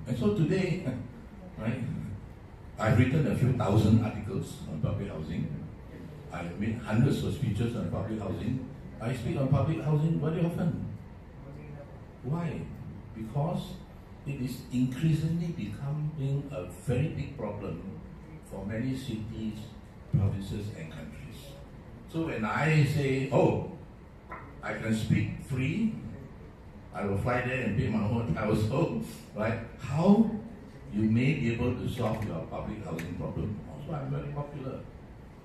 And so today, right, I've written a few thousand articles on public housing. I've made hundreds of speeches on public housing. I speak on public housing very often. Why? Because it is increasingly becoming a very big problem for many cities, provinces and countries. So when I say, oh, I can speak free, I will fly there and pay my own household, right? How you may be able to solve your public housing problem. Also, I'm very popular.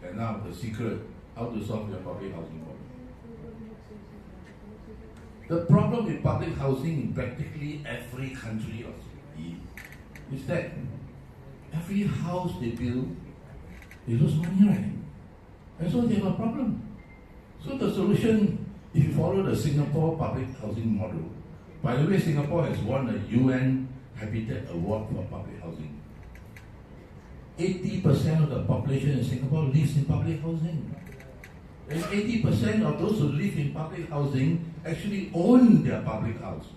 And now the secret, how to solve your public housing problem. The problem with public housing in practically every country or city is that every house they build, they lose money, right? And so they have a problem. So the solution, if you follow the Singapore public housing model, by the way, Singapore has won a UN Habitat Award for public housing. 80% of the population in Singapore lives in public housing. And 80% of those who live in public housing actually own their public house.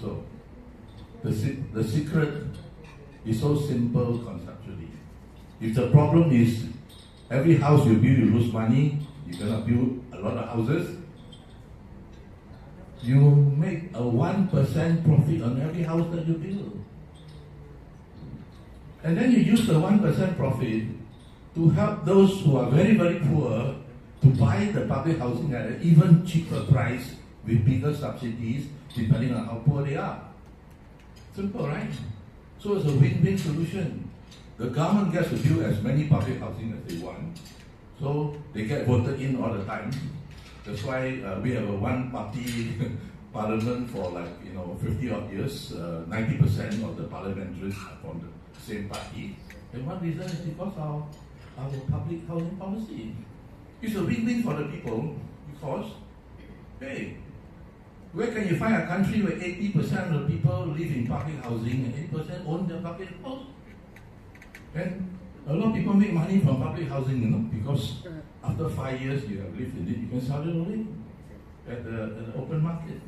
So, the secret is so simple conceptually. If the problem is every house you build, you lose money, you cannot build a lot of houses, you make a 1% profit on every house that you build. And then you use the 1% profit to help those who are very, very poor to buy the public housing at an even cheaper price with bigger subsidies depending on how poor they are. Simple, right? So it's a win-win solution. The government gets to build as many public housing as they want, so they get voted in all the time. That's why we have a one-party parliament for 50 odd years. 90% of the parliamentarians are from the same party. And one reason is because of our public housing policy. It's a win-win for the people because, hey, where can you find a country where 80% of the people live in public housing and 80% own their public house? And a lot of people make money from public housing, because after 5 years you have lived in it, you can sell it away at the open market.